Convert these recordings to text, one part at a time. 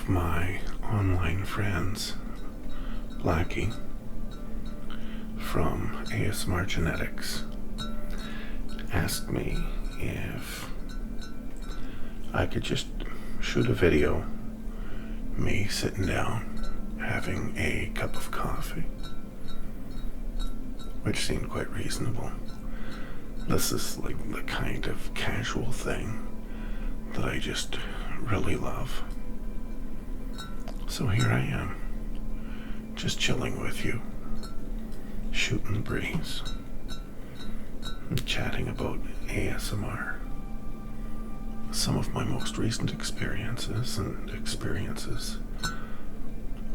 of my online friends, Blackie, from ASMR Genetics, asked me if I could just shoot a video, me sitting down, having a cup of coffee, which seemed quite reasonable. This is like the kind of casual thing that I just really love. So here I am, just chilling with you, shooting the breeze, and chatting about ASMR. Some of my most recent experiences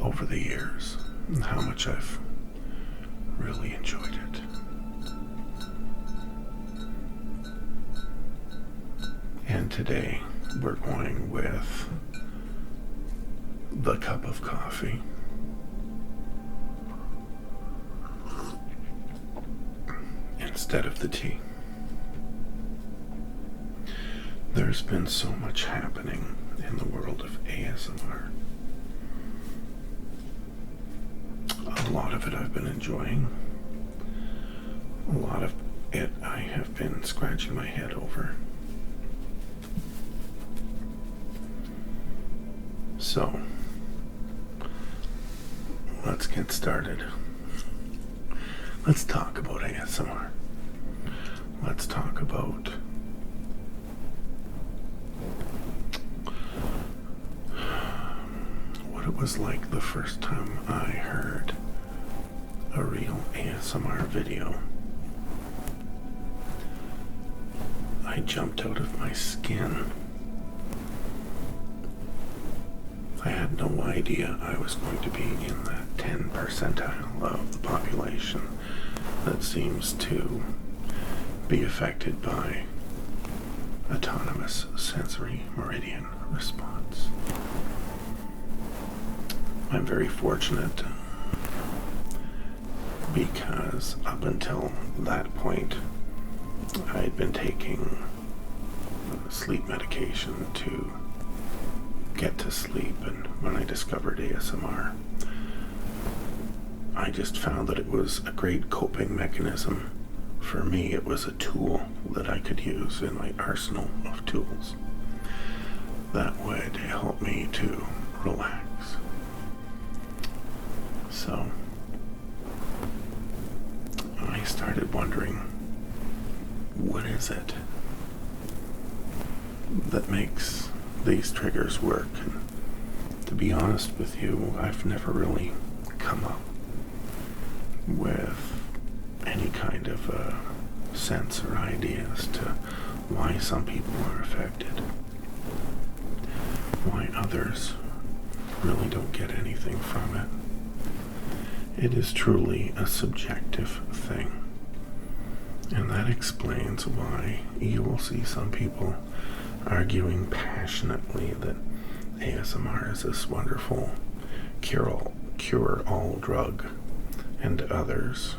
over the years, and how much I've really enjoyed it. And today we're going with the cup of coffee. Instead of the tea. There's been so much happening in the world of ASMR. A lot of it I've been enjoying. A lot of it I have been scratching my head over. So, let's get started. Let's talk about ASMR. Let's talk about what it was like the first time I heard a real ASMR video. I jumped out of my skin. I had no idea I was going to be in that 10 percentile of the population that seems to be affected by autonomous sensory meridian response. I'm very fortunate because up until that point I had been taking sleep medication to get to sleep, and when I discovered ASMR, I just found that it was a great coping mechanism. For me, it was a tool that I could use in my arsenal of tools that would help me to relax. So I started wondering, what is it that makes these triggers work? And to be honest with you, I've never really come up with any kind of a sense or idea as to why some people are affected, why others really don't get anything from it. It is truly a subjective thing, and that explains why you will see some people arguing passionately that ASMR is this wonderful cure-all drug, and others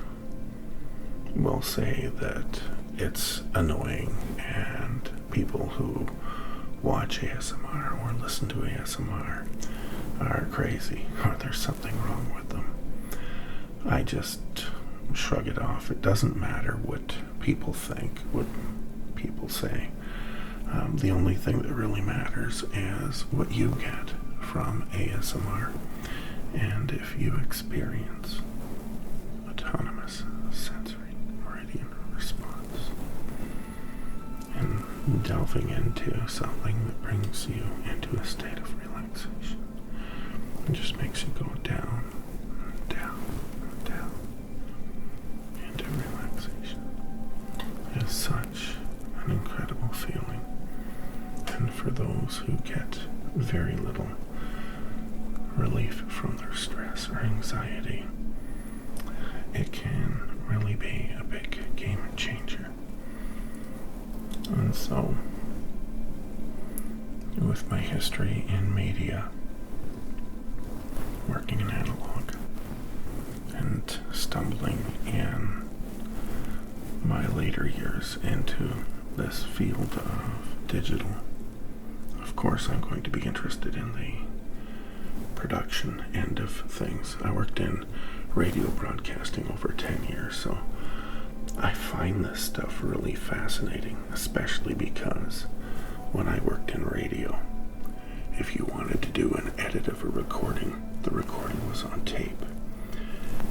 will say that it's annoying and people who watch ASMR or listen to ASMR are crazy or there's something wrong with them. I just shrug it off. It doesn't matter what people think, what people say. The only thing that really matters is what you get from ASMR, and if you experience autonomous sensory meridian response, and delving into something that brings you into a state of relaxation. It just makes you go down, down, down into relaxation. It is such an incredible feeling. And for those who get very little relief from their stress or anxiety, it can really be a big game changer. And so, with my history in media, working in analog, and stumbling in my later years into this field of digital, of course I'm going to be interested in the production end of things. I worked in radio broadcasting over 10 years, so I find this stuff really fascinating, especially because when I worked in radio, if you wanted to do an edit of a recording, the recording was on tape,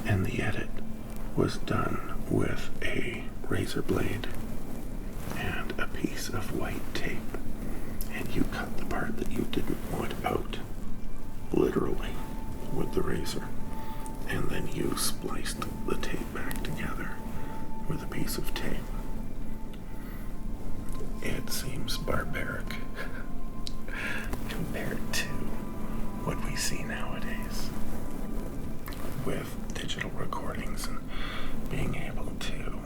and the edit was done with a razor blade and a piece of white tape, and you cut the part that you didn't want out, literally, with the razor, and then you spliced the tape back together with a piece of tape. It seems barbaric compared to what we see nowadays with digital recordings and being able to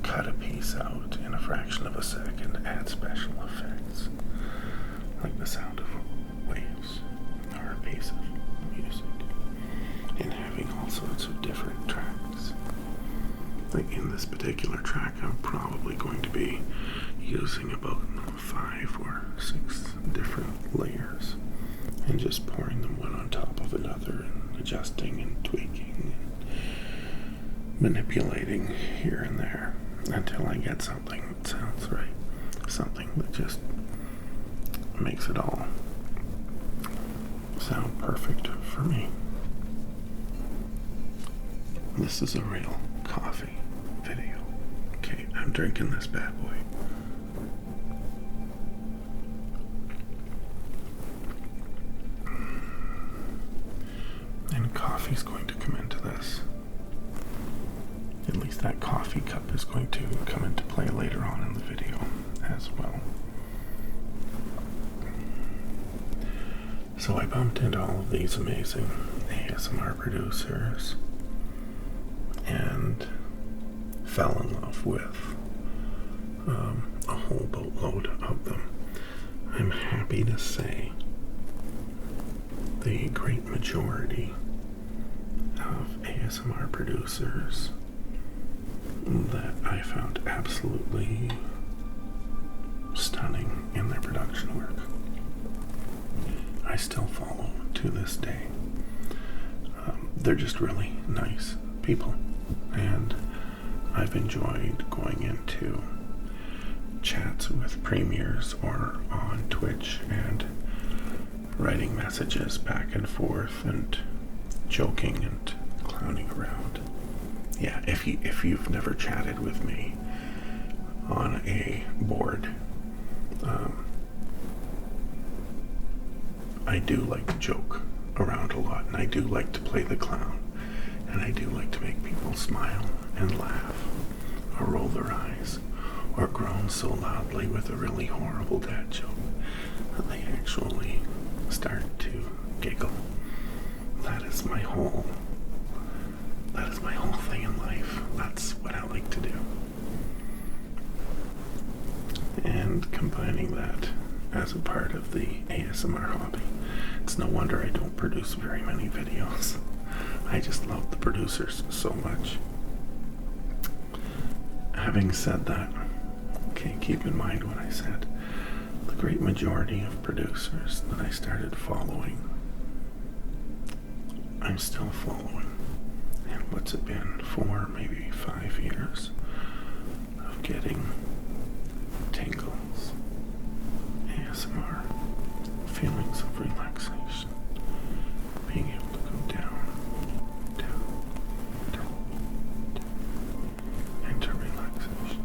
cut a piece out in a fraction of a second, add special effects like the sound of waves or a piece of music, and having all sorts of different tracks. Like in this particular track, I'm probably going to be using about 5 or 6 different layers and just pouring them one on top of another and adjusting and tweaking and manipulating here and there until I get something that sounds right, something that just makes it all sound perfect for me. This is a real coffee video. Okay, I'm drinking this bad boy. And coffee's going to come into this. At least that coffee cup is going to come into play later on in the video as well. So I bumped into all of these amazing ASMR producers and fell in love with a whole boatload of them. I'm happy to say the great majority of ASMR producers that I found absolutely stunning in their production work, I still follow to this day. They're just really nice people, and I've enjoyed going into chats with premiers or on Twitch and writing messages back and forth and joking and clowning around. Yeah, if you've never chatted with me on a board, I do like to joke around a lot, and I do like to play the clown, and I do like to make people smile and laugh or roll their eyes or groan so loudly with a really horrible dad joke that they actually start to giggle. That is my whole thing in life. That's what I like to do. And combining that as a part of the ASMR hobby, it's no wonder I don't produce very many videos. I just love the producers so much. Having said that, okay, keep in mind what I said. The great majority of producers that I started following, I'm still following. And what's it been? 4, maybe 5 years of getting tingles, ASMR, feelings of relaxation, being able to go down, down, down, down, into relaxation.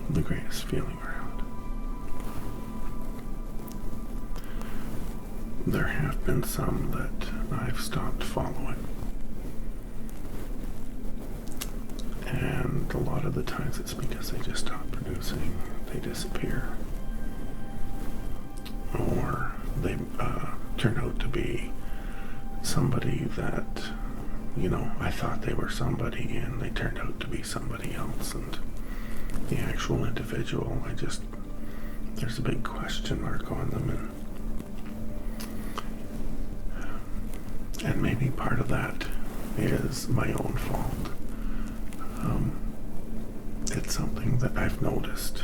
The greatest feeling around. There have been some that I've stopped following. And a lot of the times it's because they just stop producing, they disappear, or they turn out to be somebody that, I thought they were somebody and they turned out to be somebody else, and the actual individual, there's a big question mark on them, and maybe part of that is my own fault. It's something that I've noticed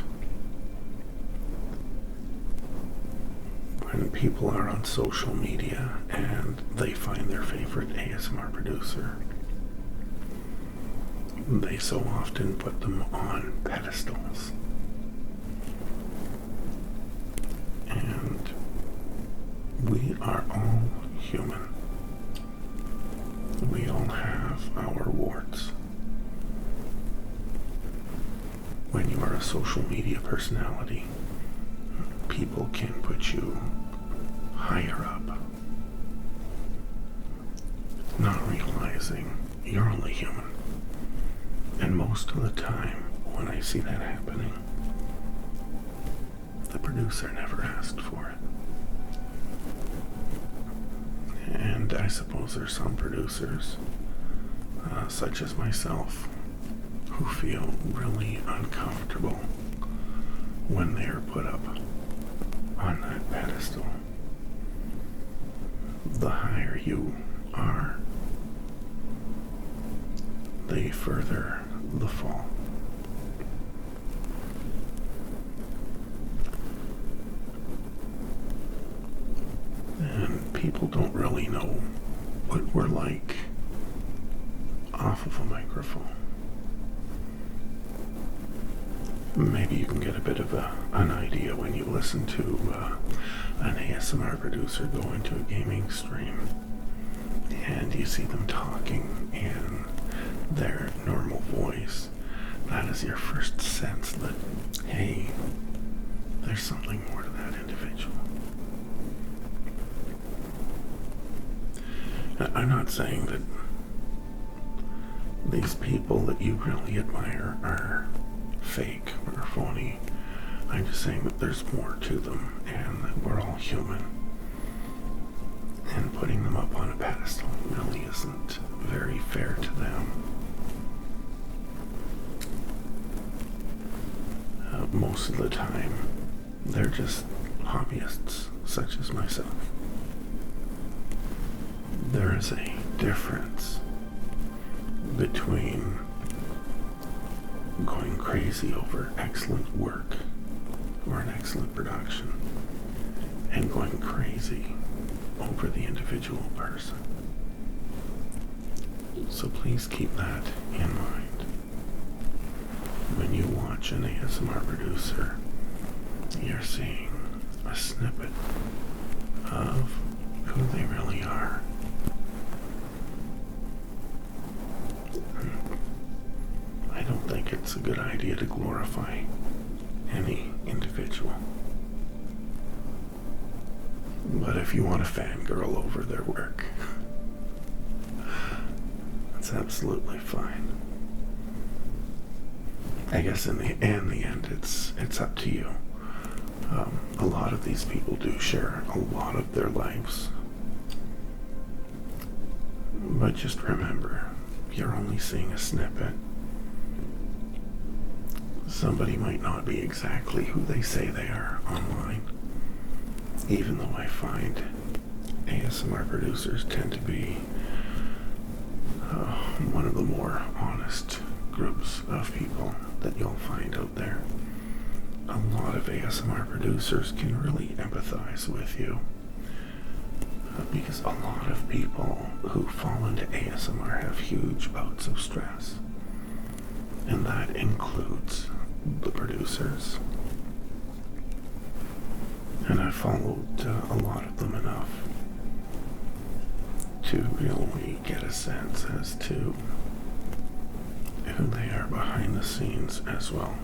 when when people are on social media and they find their favorite ASMR producer, they so often put them on pedestals. And we are all human. We all have our warts. When you are a social media personality, people can put you higher up, not realizing you're only human. And most of the time, when I see that happening, the producer never asked for it. And I suppose there's some producers, such as myself, who feel really uncomfortable when they are put up on that pedestal. The higher you are, the further the fall. And people don't really know what we're like off of a microphone. Maybe you can get a bit of an idea when you listen to an ASMR producer go into a gaming stream and you see them talking in their normal voice. That is your first sense that, hey, there's something more to that individual. I'm not saying that these people that you really admire are fake or phony. I'm just saying that there's more to them and that we're all human. And putting them up on a pedestal really isn't very fair to them. Most of the time, they're just hobbyists, such as myself. There is a difference between going crazy over excellent work or an excellent production and going crazy over the individual person. So please keep that in mind when you watch an ASMR producer. You're seeing a snippet of who they really are. I don't think it's a good idea to glorify any individual. But if you want to fangirl over their work, that's absolutely fine. I guess in the end, it's up to you. A lot of these people do share a lot of their lives. But just remember, you're only seeing a snippet. Somebody might not be exactly who they say they are online. Even though I find ASMR producers tend to be one of the more honest groups of people that you'll find out there. A lot of ASMR producers can really empathize with you because a lot of people who fall into ASMR have huge bouts of stress, and that includes the producers. And I followed a lot of them enough to really get a sense as to who they are behind the scenes as well.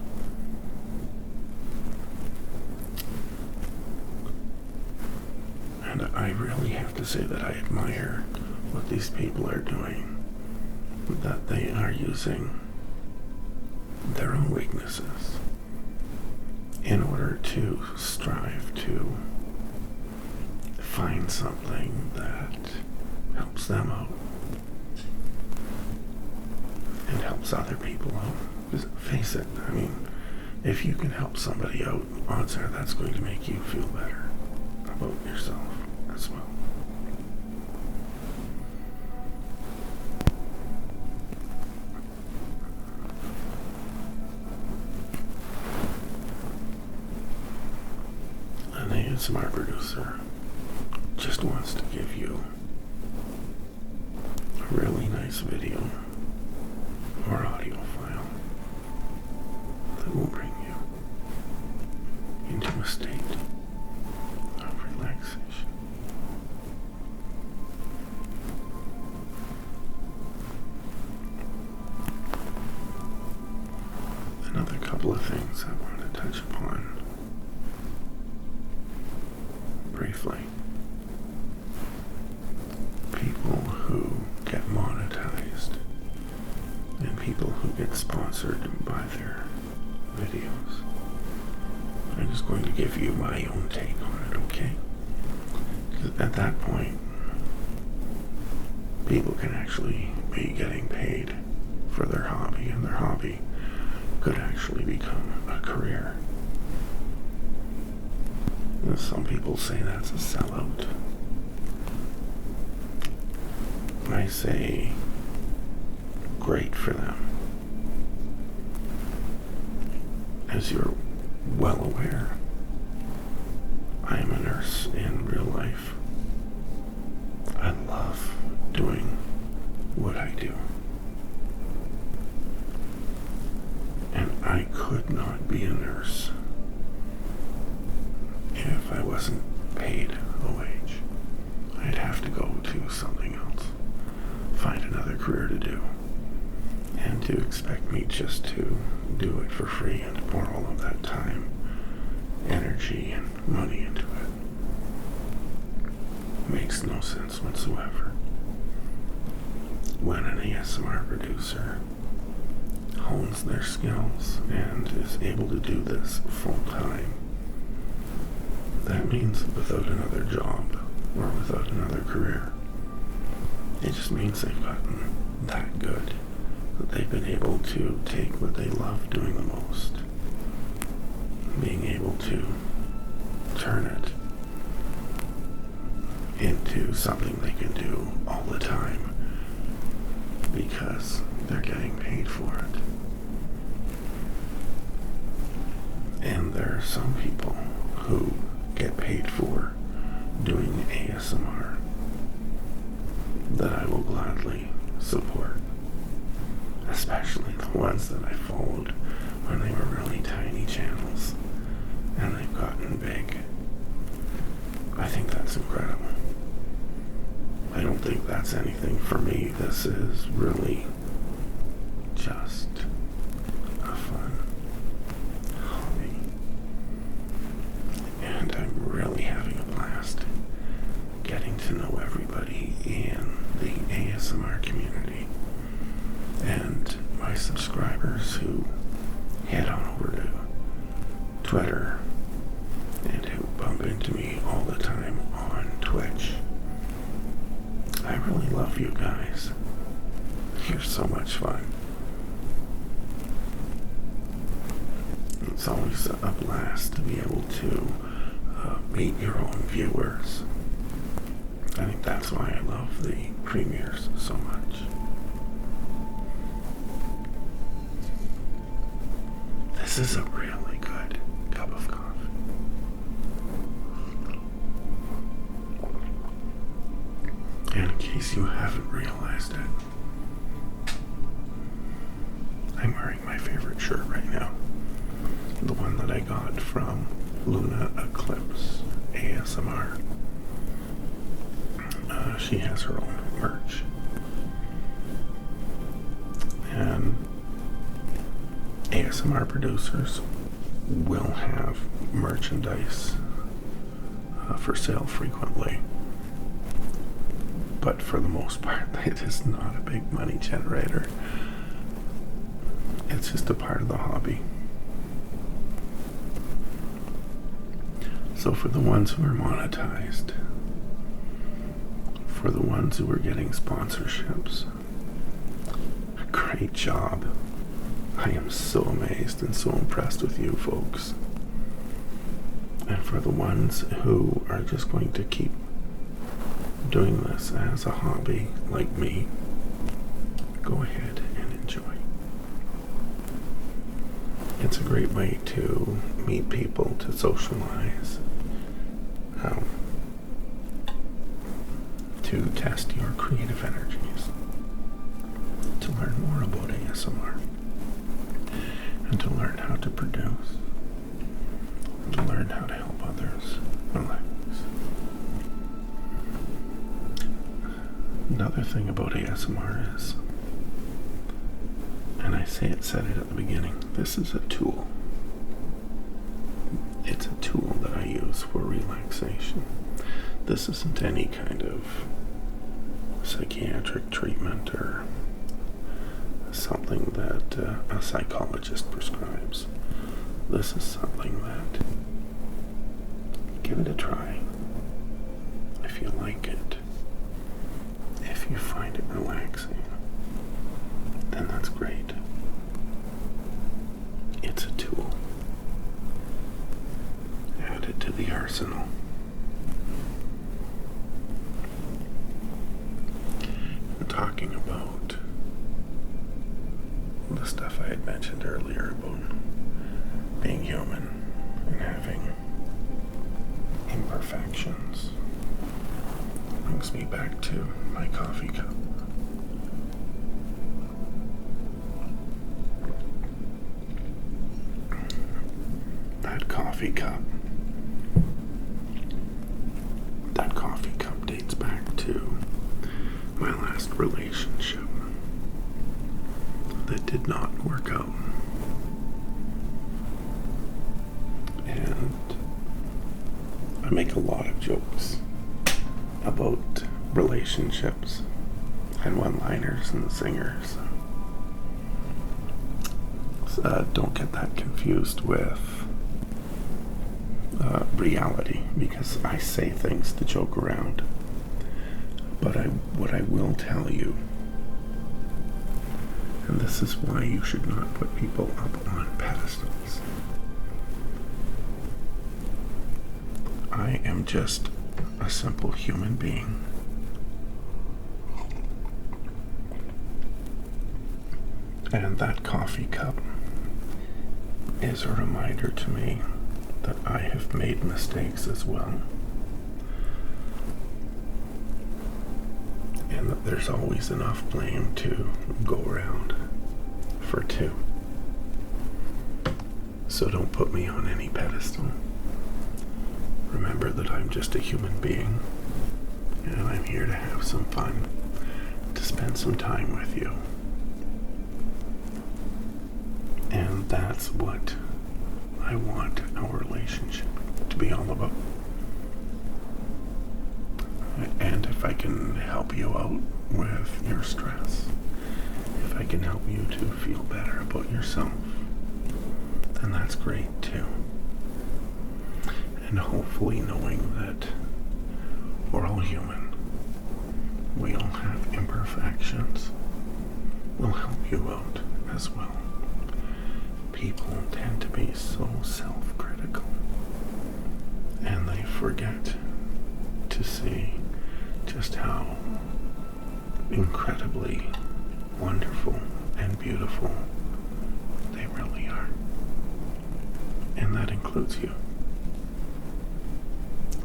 And I really have to say that I admire what these people are doing, that they are using their own weaknesses in order to strive to find something that helps them out and helps other people out. Because face it, I mean, if you can help somebody out, odds are that's going to make you feel better about yourself as well. An ASMR producer just wants to give you a really nice video or audio file that will bring you into a state of relaxation. Another couple of things I want to touch upon briefly. People who get monetized and people who get sponsored by their videos. I'm just going to give you my own take on it, okay? Because at that point, people can actually be getting paid for their hobby, and their hobby could actually become a career. And some people say that's a sellout. I say, great for them. As you're well aware, I am a nurse in real life. I love doing what I do. And I could not be a nurse if I wasn't paid a wage. I'd have to go to something else, find another career to do. And to expect me just to do it for free and to pour all of that time, energy, and money into it makes no sense whatsoever. When an ASMR producer hones their skills and is able to do this full time, that means without another job or without another career, it just means they've gotten that good, that they've been able to take what they love doing the most, being able to turn it into something they can do all the time because they're getting paid for it. And there are some people who get paid for doing ASMR that I will gladly support, especially the ones that I followed when they were really tiny channels and they've gotten big. I think that's incredible. I don't think that's anything for me. This is really just a fun hobby. And I'm really having a blast getting to know everybody in the ASMR community and my subscribers who head on over to Twitter and who bump into me all the time on Twitch. I really love you guys. You're so much fun. It's always a blast to be able to meet your own viewers. I think that's why I love the premieres so much. This is a really good cup of coffee. And in case you haven't realized it, I'm wearing my favorite shirt right now. The one that I got from Luna Eclipse ASMR. She has her own merch. And ASMR producers will have merchandise for sale frequently. But for the most part, it is not a big money generator. It's just a part of the hobby. So for the ones who are monetized, for the ones who are getting sponsorships, great job. I am so amazed and so impressed with you folks. And for the ones who are just going to keep doing this as a hobby like me, go ahead and enjoy. It's a great way to meet people, to socialize, how to test your creative energies, to learn more about ASMR, and to learn how to produce, and to learn how to help others relax. Another thing about ASMR is, and I said it at the beginning, this is a tool. It's a tool that I use for relaxation. This isn't any kind of psychiatric treatment or something that a psychologist prescribes. This is something that, give it a try. If you like it, if you find it relaxing, then that's great. It's a tool. Add it to the arsenal. I'm talking about the stuff I had mentioned earlier about being human and having imperfections. Brings me back to my coffee cup. That coffee cup dates back to my last relationship that did not work out. And I make a lot of jokes about relationships and one-liners and singers. Don't get that confused with reality, because I say things to joke around. But what I will tell you, and this is why you should not put people up on pedestals. I am just a simple human being. And that coffee cup is a reminder to me that I have made mistakes as well. And that there's always enough blame to go around for two. So don't put me on any pedestal. Remember that I'm just a human being, and I'm here to have some fun, to spend some time with you. And that's what I want our relationship to be all about. And if I can help you out with your stress, if I can help you to feel better about yourself, then that's great too. And hopefully knowing that we're all human, we all have imperfections, will help you out as well. People tend to be so self-critical, and they forget to see just how incredibly wonderful and beautiful they really are. And that includes you.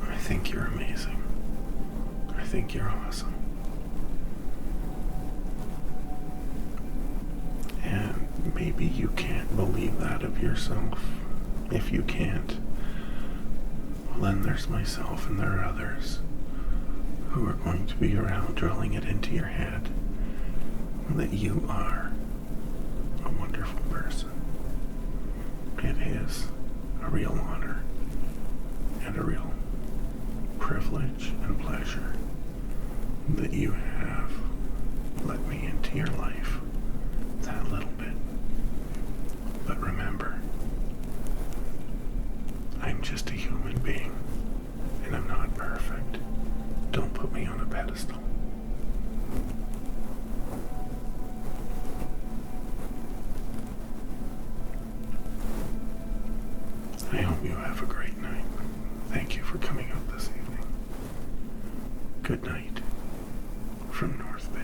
I think you're amazing. I think you're awesome. And maybe you can't believe that of yourself. If you can't, well, then there's myself and there are others who are going to be around drilling it into your head that you are a wonderful person. It is a real honor and a real privilege and pleasure that you have let me into your life that little bit. But remember, I'm just a human being, and I'm not perfect. Don't put me on a pedestal. I hope you have a great night. Thank you for coming out this evening. Good night from North Bay.